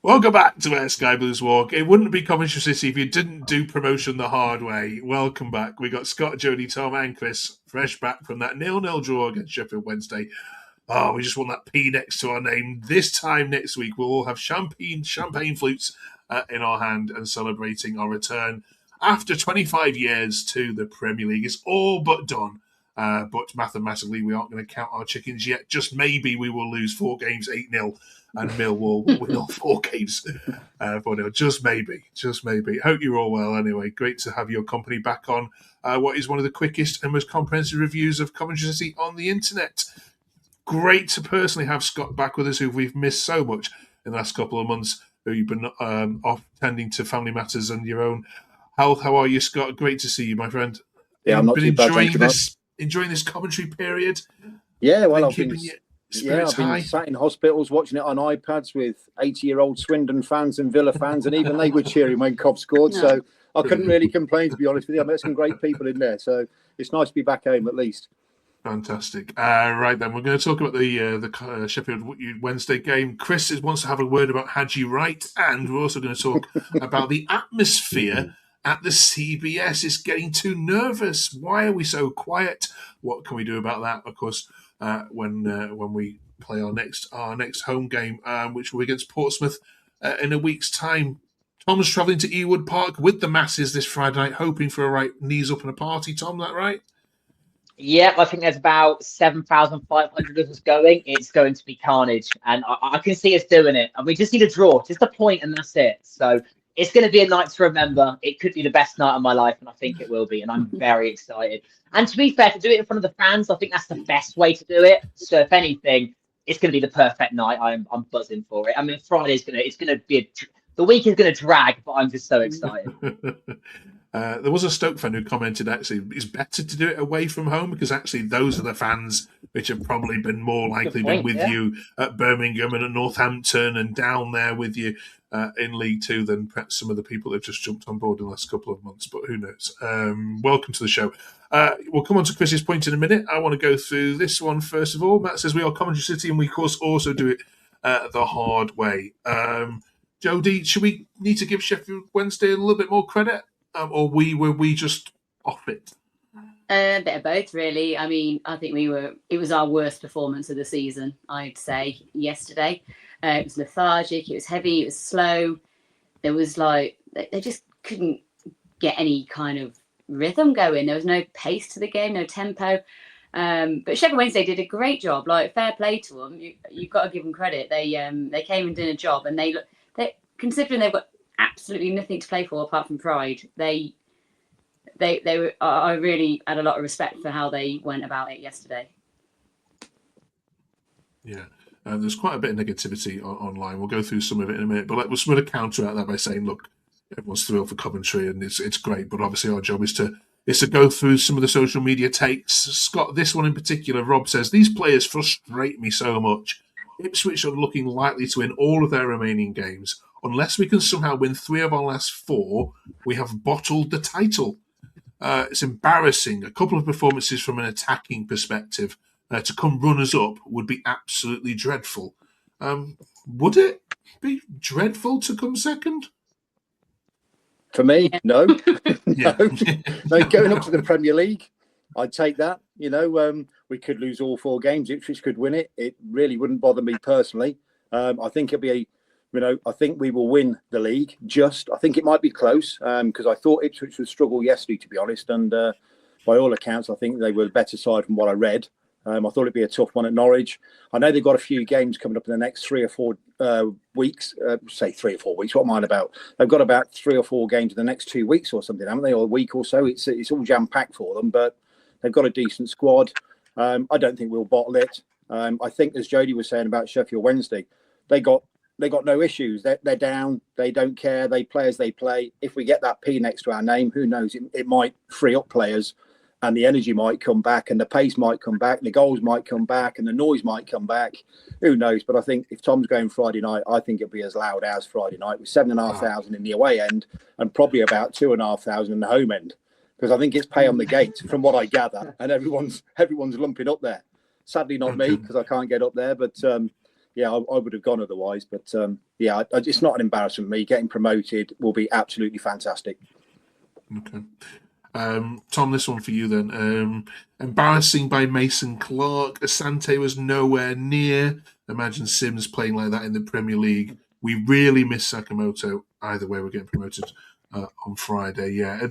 Welcome back to Where Sky Blues Walk. It wouldn't be Coventry City if you didn't do promotion the hard way. Welcome back. We got Scott, Jody, Tom, and Chris fresh back from that 0-0 draw against Sheffield Wednesday. Oh, we just want that P next to our name. This time next week, we'll all have champagne flutes in our hand and celebrating our return after 25 years to the Premier League. It's all but done. But mathematically, we aren't going to count our chickens yet. Just maybe we will lose 4 games 8-0. And Millwall will win all 4 games 4-0. Just maybe. Hope you're all well anyway. Great to have your company back on what is one of the quickest and most comprehensive reviews of Coventry City on the internet. Great to personally have Scott back with us, who we've missed so much in the last couple of months, who you've been off tending to family matters and your own health. How are you, Scott? Great to see you, my friend. Yeah, I'm not too bad. Enjoying this commentary period? Yeah, well, I've been high. sat in hospitals watching it on iPads with 80-year-old Swindon fans and Villa fans, and even they were cheering when Cov scored. No. So I couldn't really complain, to be honest with you. I met some great people in there, so it's nice to be back home at least. Fantastic. Right then, we're going to talk about the Sheffield Wednesday game. Chris wants to have a word about Haji Wright, and we're also going to talk about the atmosphere at the CBS. It's getting too nervous. Why are we so quiet? What can we do about that? Of course, when we play our next home game, which will be against Portsmouth in a week's time. Tom's travelling to Ewood Park with the masses this Friday night, hoping for a right knees up and a party. Tom, that right? Yeah, I think there's about 7,500 of us going. It's going to be carnage, and I can see us doing it. And we just need a draw, just a point, and that's it. So it's going to be a night to remember. It could be the best night of my life, and I think it will be. And I'm very excited. And to be fair, to do it in front of the fans, I think that's the best way to do it. So if anything, it's going to be the perfect night. I'm buzzing for it. I mean, Friday's the week is going to drag, but I'm just so excited. There was a Stoke fan who commented, actually, it's better to do it away from home because actually those are the fans which have probably been more likely been with you at Birmingham and at Northampton and down there with you in League Two than perhaps some of the people that have just jumped on board in the last couple of months. But who knows? Welcome to the show. We'll come on to Chris's point in a minute. I want to go through this one first of all. Matt says we are Coventry City and we, of course, also do it the hard way. Jody, should we need to give Sheffield Wednesday a little bit more credit? Or were we just off it? A bit of both, really. I mean, I think it was our worst performance of the season, I'd say, yesterday. It was lethargic, it was heavy, it was slow. There was they just couldn't get any kind of rhythm going. There was no pace to the game, no tempo. But Sheffield Wednesday did a great job. Fair play to them. You've got to give them credit. They came and did a job, and they considering they've got absolutely nothing to play for apart from pride. They were. I really had a lot of respect for how they went about it yesterday. Yeah, there's quite a bit of negativity online. We'll go through some of it in a minute, but we'll sort of counteract that by saying, look, everyone's thrilled for Coventry, and it's great. But obviously, our job is to go through some of the social media takes. Scott, this one in particular, Rob says these players frustrate me so much. Ipswich are looking likely to win all of their remaining games. Unless we can somehow win 3 of our last 4, we have bottled the title. It's embarrassing. A couple of performances from an attacking perspective to come runners up would be absolutely dreadful. Would it be dreadful to come second? For me, no. No. Going up to the Premier League, I'd take that. We could lose all 4 games. Ipswich could win it. It really wouldn't bother me personally. I think it'll be I think we will win the league. I think it might be close because I thought Ipswich would struggle yesterday, to be honest. And by all accounts, I think they were the better side from what I read. I thought it'd be a tough one at Norwich. I know they've got a few games coming up in the next 3 or 4 weeks. Say 3 or 4 weeks. What am I on about? They've got about 3 or 4 games in the next 2 weeks or something, haven't they? Or a week or so. It's all jam packed for them, but they've got a decent squad. I don't think we'll bottle it. I think, as Jody was saying about Sheffield Wednesday, they got no issues. They're down. They don't care. They play as they play. If we get that P next to our name, who knows? It might free up players, and the energy might come back, and the pace might come back, and the goals might come back, and the noise might come back. Who knows? But I think if Tom's going Friday night, I think it'll be as loud as Friday night with 7,500 in the away end and probably about 2,500 in the home end, because I think it's pay on the gate from what I gather, and everyone's lumping up there. Sadly, not me because I can't get up there, but. yeah, I would have gone otherwise. But yeah, it's not an embarrassment for me. Getting promoted will be absolutely fantastic. Okay. Tom, this one for you then. Embarrassing by Mason Clark. Asante was nowhere near. Imagine Sims playing like that in the Premier League. We really miss Sakamoto. Either way, we're getting promoted on Friday. Yeah.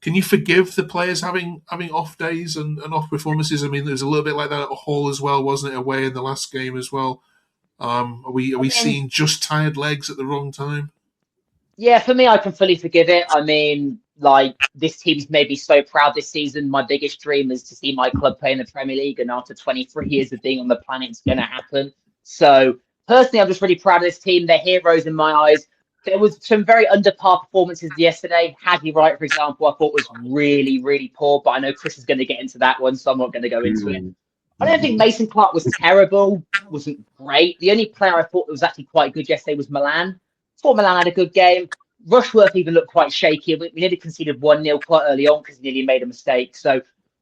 Can you forgive the players having off days and off performances? I mean, there's a little bit like that at Hull as well, wasn't it? Away in the last game as well. Are we seeing just tired legs at the wrong time? Yeah, for me, I can fully forgive it. I mean, like, this team's made me so proud this season. My biggest dream is to see my club play in the Premier League, and after 23 years of being on the planet, it's going to happen. So, personally, I'm just really proud of this team. They're heroes in my eyes. There was some very under par performances yesterday. Haji Wright, for example, I thought was really, really poor, but I know Chris is going to get into that one, so I'm not going to go into it. I don't think Mason Clark was terrible, wasn't great. The only player I thought that was actually quite good yesterday was Milan. Thought Milan had a good game. Rushworth even looked quite shaky. We nearly conceded 1-0 quite early on because he nearly made a mistake.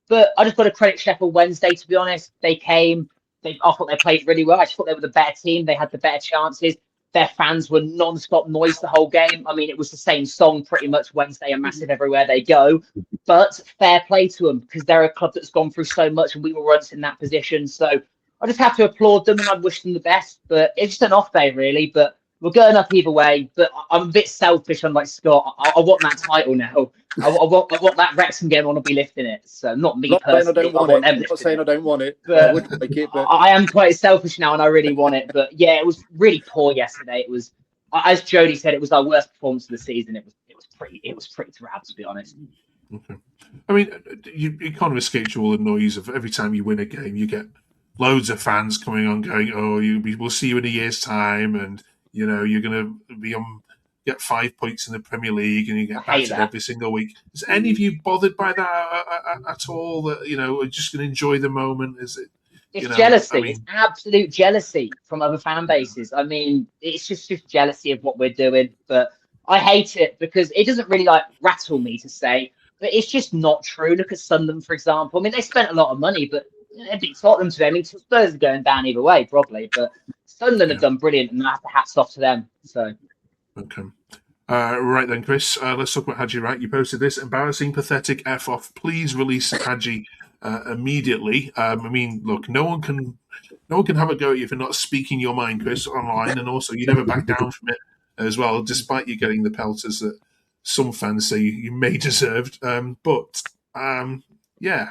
But I just got to credit Sheffield Wednesday, to be honest. They came. I thought they played really well. I just thought they were the better team. They had the better chances. Their fans were non-stop noise the whole game. I mean, it was the same song pretty much. Wednesday are massive everywhere they go. But fair play to them because they're a club that's gone through so much and we were once in that position. So I just have to applaud them and I wish them the best. But it's just an off day, really. But we're going up either way, but I'm a bit selfish, unlike Scott. I want that title now. I want that Wrexham game. I want to be lifting it. So not me personally. I'm not saying I don't want it. But I would like it, but I am quite selfish now, and I really want it. But yeah, it was really poor yesterday. It was, as Jody said, it was our worst performance of the season. It was pretty drab, to be honest. Okay. I mean, you kind of escape all the noise of every time you win a game. You get loads of fans coming on, going, "Oh, we'll see you in a year's time," and you know, you're going to get 5 points in the Premier League and you get battered every single week. Is any of you bothered by that at all? That, you know, are just going to enjoy the moment? Is it? It's jealousy. I mean, it's absolute jealousy from other fan bases. I mean, it's just jealousy of what we're doing. But I hate it because it doesn't really rattle me to say, but it's just not true. Look at Sunderland, for example. I mean, they spent a lot of money, but they beat Tottenham today. I mean, Spurs are going down either way, probably. But Sunderland have done brilliant, and I have to hats off to them. So, okay. Right then, Chris. Let's talk about Haji Wright. You posted this embarrassing, pathetic F off. Please release Haji immediately. I mean, look, no one can have a go at you for not speaking your mind, Chris, online, and also you never back down from it as well, despite you getting the pelters that some fans say you may deserved. Yeah,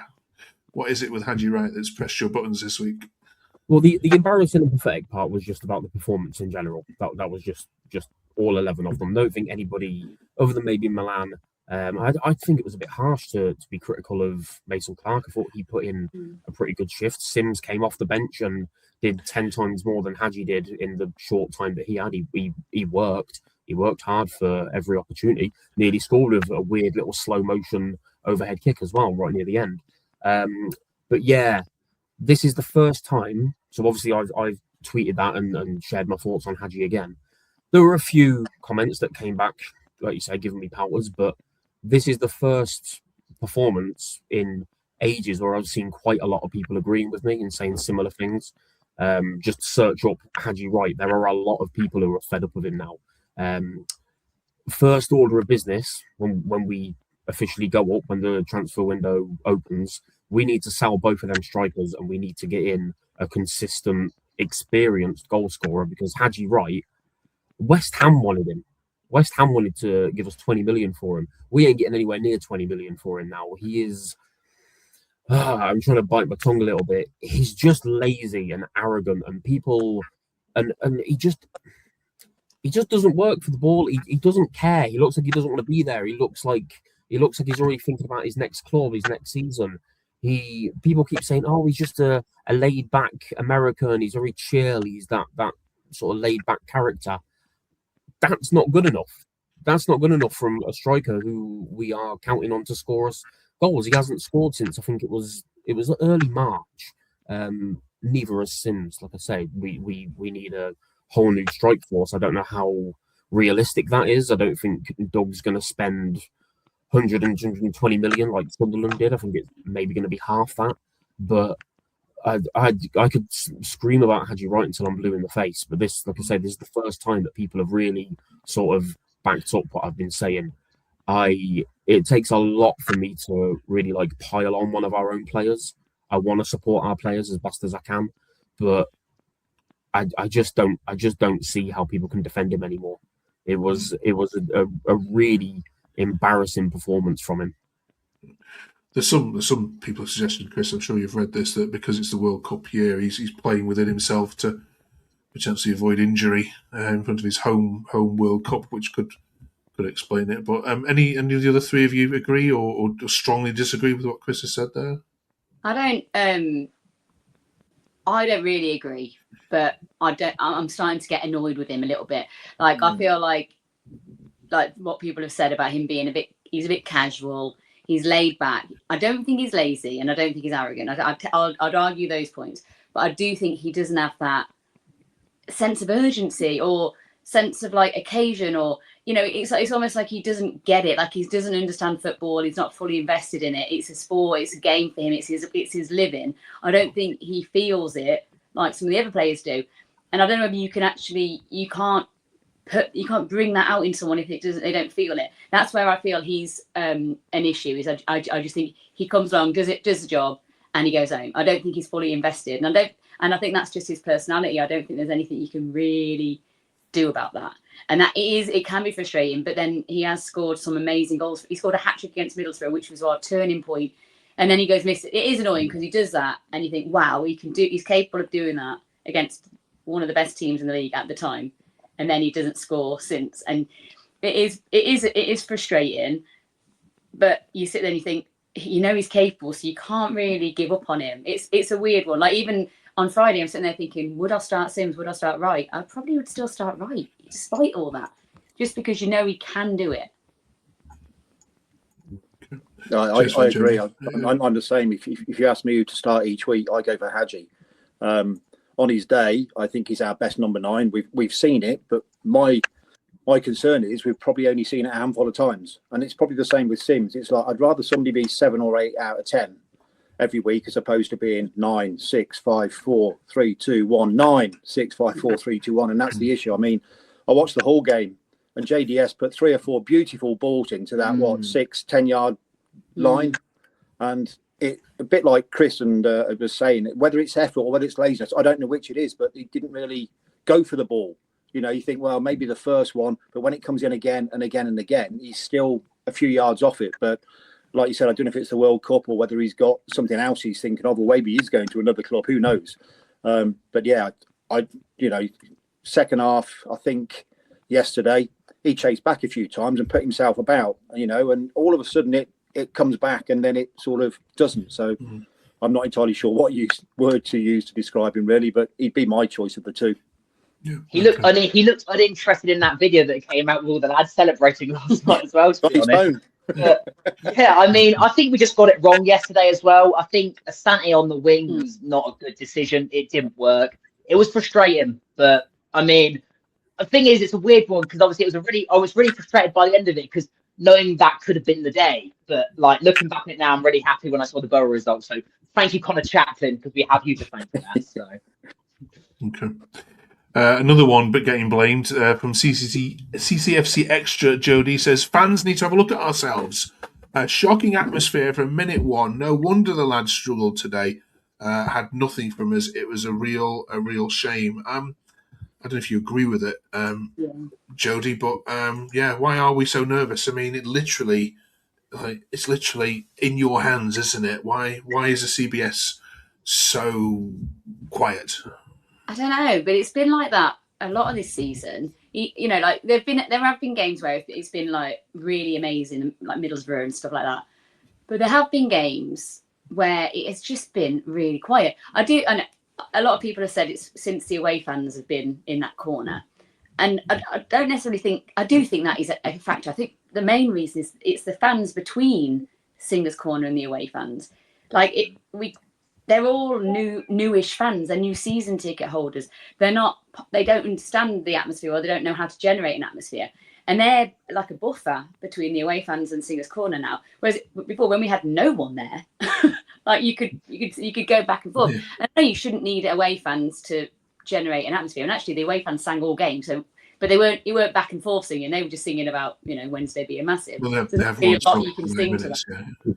what is it with Haji Wright that's pressed your buttons this week? Well, the embarrassing and pathetic part was just about the performance in general. That was just all 11 of them. I don't think anybody, other than maybe Milan, I think it was a bit harsh to be critical of Mason Clark. I thought he put in a pretty good shift. Sims came off the bench and did 10 times more than Haji did in the short time that he had. He worked. He worked hard for every opportunity. Nearly scored with a weird little slow motion overhead kick as well, right near the end. But yeah, this is the first time. So obviously I've tweeted that and shared my thoughts on Haji again. There were a few comments that came back, like you say, giving me powers, but this is the first performance in ages where I've seen quite a lot of people agreeing with me and saying similar things. Just search up Haji Wright. There are a lot of people who are fed up with him now. First order of business, when we officially go up, when the transfer window opens, we need to sell both of them strikers and we need to get in a consistent, experienced goal scorer because Haji Wright, West Ham wanted him. West Ham wanted to give us 20 million for him. We ain't getting anywhere near 20 million for him now. He is, I'm trying to bite my tongue a little bit. He's just lazy and arrogant and people, and he just doesn't work for the ball. He doesn't care. He looks like he doesn't want to be there. He looks like he's already thinking about his next club, his next season. People keep saying, oh, he's just a laid back American. He's very chill. He's that sort of laid back character. That's not good enough. That's not good enough from a striker who we are counting on to score us goals. He hasn't scored since I think it was early March. Neither has Sims. Like I say, we need a whole new strike force. I don't know how realistic that is. I don't think Doug's going to spend 120 million like Sunderland did. I think it's maybe going to be half that. But I could scream about Haji Wright until I'm blue in the face, but this, like I say, this is the first time that people have really sort of backed up what I've been saying. It takes a lot for me to really like pile on one of our own players. I want to support our players as best as I can, but I just don't see how people can defend him anymore. It was a really embarrassing performance from him. There's some people have suggested, Chris, I'm sure you've read this, that because it's the World Cup year, he's playing within himself to potentially avoid injury in front of his home World Cup, which could explain it. But any of the other three of you agree or strongly disagree with what Chris has said there? I don't really agree, but I'm starting to get annoyed with him a little bit. Like I feel like what people have said about him being he's a bit casual. He's laid back. I don't think he's lazy, and I don't think he's arrogant. I'd argue those points, but I do think he doesn't have that sense of urgency or sense of like occasion, or it's almost like he doesn't get it. Like he doesn't understand football. He's not fully invested in it. It's a sport. It's a game for him. It's his living. I don't think he feels it like some of the other players do, and I don't know whether you can't bring that out in someone if they don't feel it. That's where I feel he's an issue. Is I just think he comes along, does the job, and he goes home. I don't think he's fully invested, and I think that's just his personality. I don't think there's anything you can really do about that. And it can be frustrating. But then he has scored some amazing goals. He scored a hat-trick against Middlesbrough, which was our turning point. And then he goes missing. It is annoying because he does that, and you think, wow, he's capable of doing that against one of the best teams in the league at the time. And then he doesn't score since, and it is frustrating. But you sit there and you think, he's capable, so you can't really give up on him. It's a weird one. Like even on Friday, I'm sitting there thinking, would I start Sims? Would I start Wright? I probably would still start Wright, despite all that, just because he can do it. I agree. I'm the same. If you ask me who to start each week, I go for Haji. On his day, I think he's our best number 9. We've seen it, but my concern is we've probably only seen it a handful of times, and it's probably the same with Sims. It's like I'd rather somebody be 7 or 8 out of 10 every week as opposed to being 9, 6, 5, 4, 3, 2, 1, 9, 6, 5, 4, 3, 2, 1, and that's the issue. I mean, I watched the whole game, and JDS put 3 or 4 beautiful balls into that 6-10 yard line, and it a bit like Chris and was saying, whether it's effort or whether it's laziness, I don't know which it is, but he didn't really go for the ball. You think, well, maybe the first one, but when it comes in again and again and again, he's still a few yards off it. But like you said, I don't know if it's the World Cup or whether he's got something else he's thinking of, or maybe he's going to another club. Who knows? But yeah, second half, I think yesterday he chased back a few times and put himself about, and all of a sudden it comes back and then it sort of doesn't. So I'm not entirely sure what word to use to describe him really, but he'd be my choice of the two. Yeah, he looked uninterested in that video that came out with all the lads celebrating last night as well, to be honest. Yeah, I mean, I think we just got it wrong yesterday as well. I think Asante on the wing was not a good decision. It didn't work. It was frustrating, but I mean, the thing is, it's a weird one because obviously I was really frustrated by the end of it because knowing that could have been the day. But like looking back on it now, I'm really happy when I saw the Borough result. So thank you, Connor Chaplin, because we have you to thank for that. So okay. Another one, but getting blamed from CCFC Extra. Jody says fans need to have a look at ourselves. Shocking atmosphere from minute 1. No wonder the lads struggled today. Had nothing from us. It was a real shame. I don't know if you agree with it, Jody, but why are we so nervous? I mean, it's literally in your hands, isn't it? Why is the CBS so quiet? I don't know, but it's been like that a lot of this season. Like there have been games where it's been like really amazing, like Middlesbrough and stuff like that. But there have been games where it's just been really quiet. I know a lot of people have said it's since the away fans have been in that corner, and I don't necessarily think. I do think that is a factor. I think the main reason is it's the fans between Singers Corner and the away fans. They're all newish fans. They're new season ticket holders. They don't understand the atmosphere, or they don't know how to generate an atmosphere. and they're like a buffer between the away fans and Singers Corner now. Whereas before, when we had no one there, like you could go back and forth. Yeah. And I know you shouldn't need away fans to generate an atmosphere. And actually, the away fans sang all game, but you weren't back and forth singing. They were just singing about Wednesday being massive. Well, so there's a lot you can sing to that.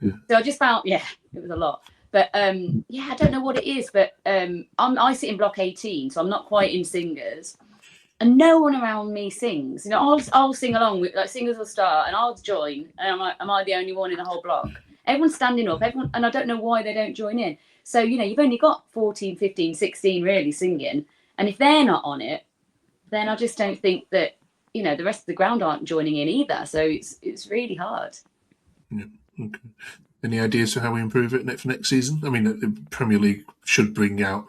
Yeah. So I just found, it was a lot. But I don't know what it is. But I sit in block 18, so I'm not quite in singers. And no one around me sings. I'll sing along with, like, singers will start and I'll join. And I'm like, am I the only one in the whole block? Everyone's standing up, and I don't know why they don't join in. So, you've only got 14, 15, 16 really singing. And if they're not on it, then I just don't think that, the rest of the ground aren't joining in either. So it's really hard. Yeah. Okay. Any ideas for how we improve it for next season? I mean, the Premier League should bring out,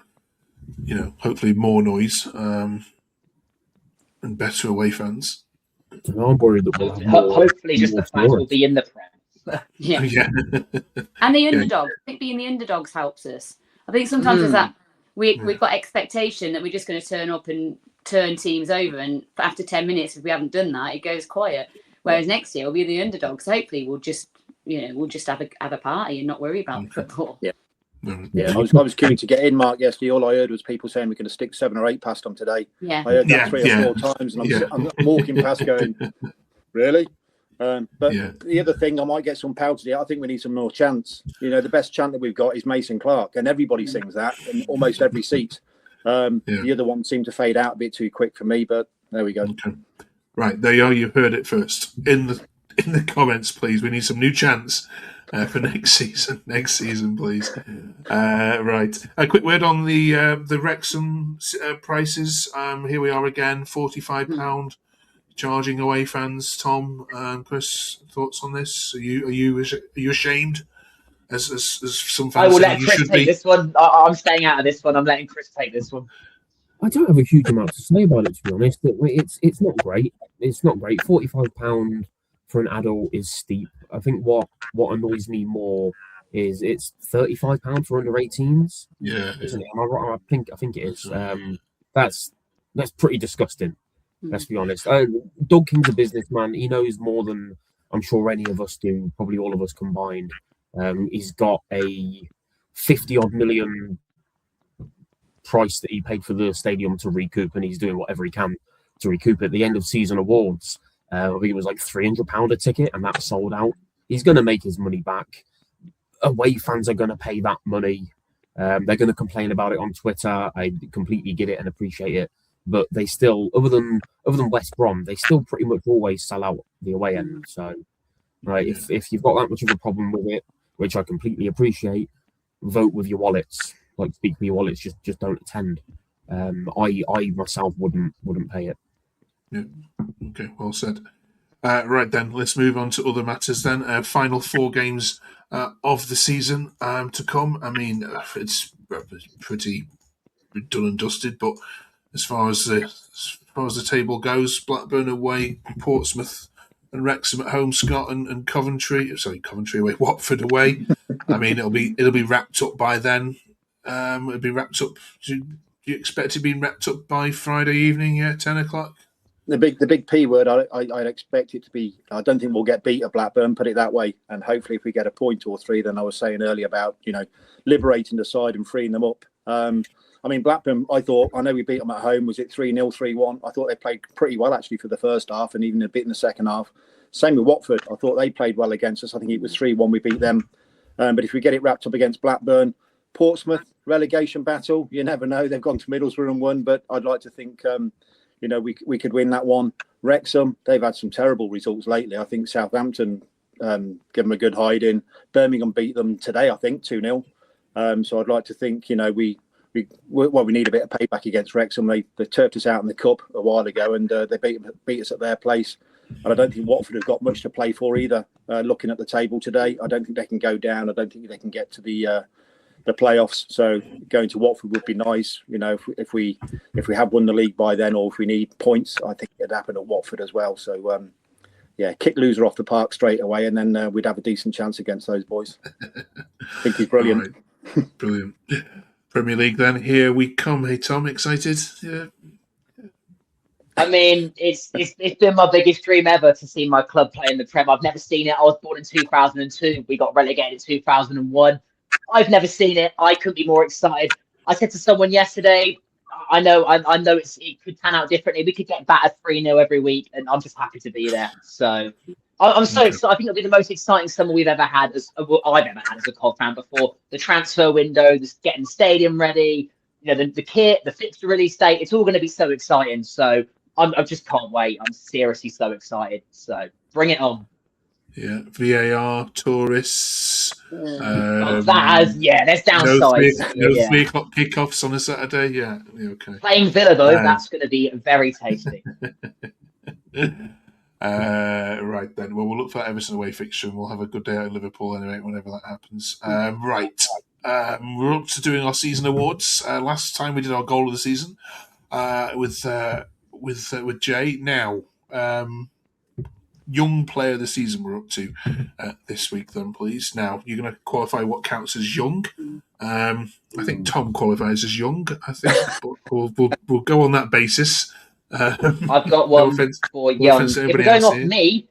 hopefully more noise. And better away fans. I'm worried that we'll have hopefully just the fans will be in the Prem. Yeah. And the underdogs. I think being the underdogs helps us. I think sometimes it's that we've got expectation that we're just going to turn up and turn teams over, and after 10 minutes, if we haven't done that, it goes quiet. Whereas next year we'll be the underdogs. So hopefully we'll just have a party and not worry about football. Yeah. I was keen to get in, Mark, yesterday. All I heard was people saying we're going to stick 7 or 8 past them today. Yeah. I heard that 3 or 4 times, and I'm walking past going, really? But the other thing, I might get some power today. I think we need some more chants. The best chant that we've got is Mason Clark, and everybody sings that in almost every seat. The other one seemed to fade out a bit too quick for me, but there we go. Okay. Right, there you are. You heard it first. In the comments, please. We need some new chants. For next season, please. Right. A quick word on the Wrexham prices. Here we are again, £45 charging away fans. Tom and Chris, thoughts on this? Are you ashamed? As some fans, I will let Chris take this one. I'm staying out of this one. I'm letting Chris take this one. I don't have a huge amount to say about it, to be honest. It's not great. It's not great. £45 for an adult is steep. I think what annoys me more is it's £35 for under 18s. Yeah, isn't it? Am I right? I think it is. That's pretty disgusting. Let's be honest. Doug King's a businessman. He knows more than I'm sure any of us do. Probably all of us combined. He's got a 50-odd million price that he paid for the stadium to recoup, and he's doing whatever he can to recoup it. At the end of season awards, I think it was like £300 a ticket, and that sold out. He's going to make his money back. Away fans are going to pay that money. They're going to complain about it on Twitter. I completely get it and appreciate it, but they still, other than West Brom, they still pretty much always sell out the away end. So, right, if you've got that much of a problem with it, which I completely appreciate, vote with your wallets. Like, speak with your wallets. Just don't attend. I myself wouldn't pay it. Yeah. Okay. Well said. Right then, let's move on to other matters then. Final 4 games of the season to come. I mean, it's pretty done and dusted, but as far as the table goes, Blackburn away, Portsmouth and Wrexham at home, Scott and Coventry away, Watford away. I mean, it'll be wrapped up by then. It'll be wrapped up. Do you expect it to be wrapped up by Friday evening? 10 o'clock. The big P word. I'd expect it to be. I don't think we'll get beat at Blackburn. Put it that way. And hopefully, if we get a point or 3, then I was saying earlier about liberating the side and freeing them up. I mean, Blackburn. I know we beat them at home. Was it 3-0, 3-1? I thought they played pretty well actually for the first half and even a bit in the second half. Same with Watford. I thought they played well against us. I think it was 3-1. We beat them. But if we get it wrapped up against Blackburn, Portsmouth relegation battle. You never know. They've gone to Middlesbrough and won, but I'd like to think. We could win that one. Wrexham, they've had some terrible results lately. I think Southampton give them a good hiding. Birmingham beat them today, I think, 2-0. So I'd like to think, we need a bit of payback against Wrexham. They turfed us out in the cup a while ago, and they beat us at their place. And I don't think Watford have got much to play for either. Looking at the table today, I don't think they can go down. I don't think they can get to the playoffs. So going to Watford would be nice. If we have won the league by then, or if we need points, I think it'd happen at Watford as well. So kick loser off the park straight away, and then we'd have a decent chance against those boys. I think he's brilliant. Right. Brilliant. Premier League then, here we come. Hey Tom, excited? Yeah. I mean, it's been my biggest dream ever to see my club play in the Prem. I've never seen it. I was born in 2002. We got relegated in 2001. I've never seen it. I couldn't be more excited. I said to someone yesterday, I know it could pan out differently. We could get battered 3-0 every week, and I'm just happy to be there. So I'm so excited. I think it'll be the most exciting summer we've ever had, I've ever had as a Cov fan before. The transfer window, just getting the stadium ready, the kit, the fixture release date. It's all going to be so exciting. So I just can't wait. I'm seriously so excited. So bring it on. Yeah, VAR, tourists. There's downsides. No 3 o'clock kickoffs on a Saturday. Yeah, okay. Playing Villa though, that's going to be very tasty. Right then. Well, we'll look for that Everton away fixture, and we'll have a good day out in Liverpool anyway, whenever that happens. Right. We're up to doing our season awards. Last time we did our goal of the season with Jay. Now, young player of the season we're up to this week. Then, please. Now you're going to qualify what counts as young. I think Tom qualifies as young. I think we'll go on that basis. I've got one for young. If we're going off me,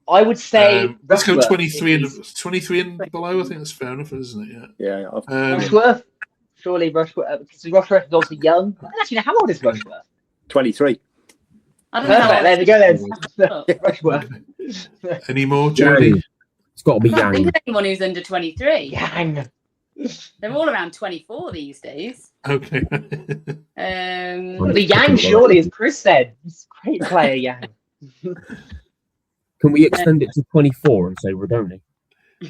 I would say let's go 23 and below. I think that's fair enough, isn't it? Yeah. Rushworth. Surely Rushworth. Because Rushworth is also young. Actually, how old is Rushworth? 23. Perfect. There we go. Then. Rushworth. Any more, Jodie? It's got to be I can't think Yang. of anyone who's under 23. Yang. They're all around 24 these days. Okay. The Yang, surely, as Chris said. He's a great player, Yang. Can we extend it to 24 and say Radoni?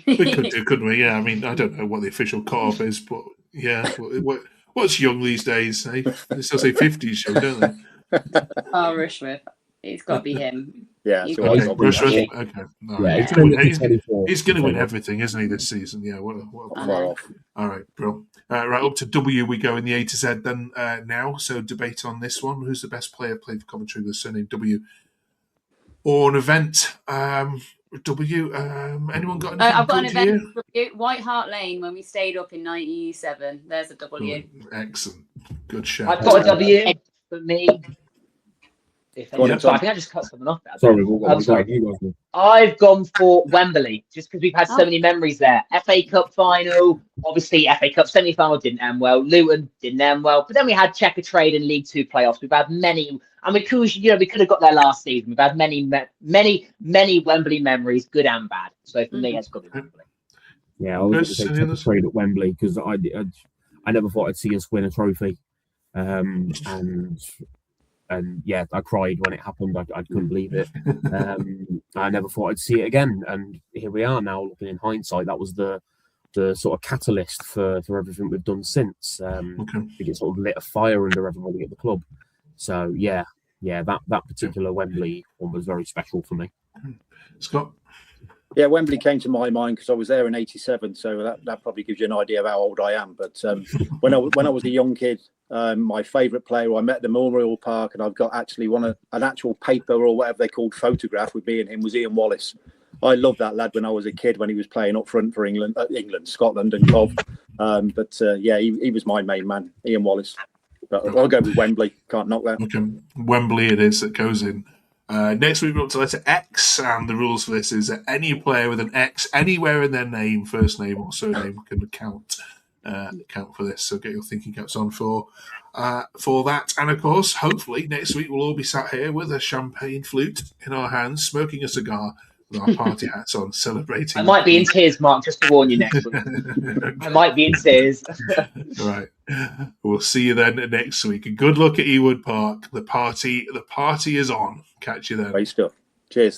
We could do, couldn't we? Yeah, I mean, I don't know what the official cut-off is, but yeah. What's young these days? Eh? They still say 50s, don't they? Rushworth. It's got to be him. Yeah. He's So got Rushworth? Okay. No, Yeah, he's going to win everything, isn't he, this season? Yeah. far off. All right, bro. Right, up to W we go in the A to Z then now. So debate on this one. Who's the best player played for Coventry with the surname W? Or an event? W. Anyone got anything? I've got an good here? event for you. White Hart Lane when we stayed up in 97. There's a W. Excellent. Good shout. I've got a W for me. I think I just cut something off there. Sorry, I've gone for Wembley just because we've had so many memories there. FA Cup final, obviously FA Cup semi-final didn't end well. Luton didn't end well, but then we had Checker Trade and League Two playoffs. We've had many, and we could have got there last season. We've had many Wembley memories, good and bad. So for me, it's got to be Wembley. Yeah, I was going to say Checker Trade at Wembley because I never thought I'd see us win a trophy, and yeah, I cried when it happened. I couldn't believe it. I never thought I'd see it again, and here we are now. Looking in hindsight, that was the sort of catalyst for everything we've done since. I think it sort of lit a fire under everybody at the club. So yeah, that particular Wembley one was very special for me. Scott? Yeah, Wembley came to my mind because I was there in '87, so that probably gives you an idea of how old I am. But when I was a young kid, my favourite player I met at the Memorial Park, and I've got actually an actual paper or whatever they called photograph with me and him, was Ian Wallace. I loved that lad when I was a kid when he was playing up front for England, Scotland, and Cov. Yeah, he was my main man, Ian Wallace. But I'll go with Wembley. Can't knock that. Okay. Wembley it is that goes in. Next week we're up to letter X, and the rules for this is that any player with an X anywhere in their name, first name or surname, can count for this. So get your thinking caps on for that. And of course, hopefully next week we'll all be sat here with a champagne flute in our hands, smoking a cigar with our party hats on, celebrating. I might be in tears, Mark, just to warn you next week. I might be in tears. Right. We'll see you then next week. And good luck at Ewood Park. The party is on. Catch you then. Great stuff. Cheers.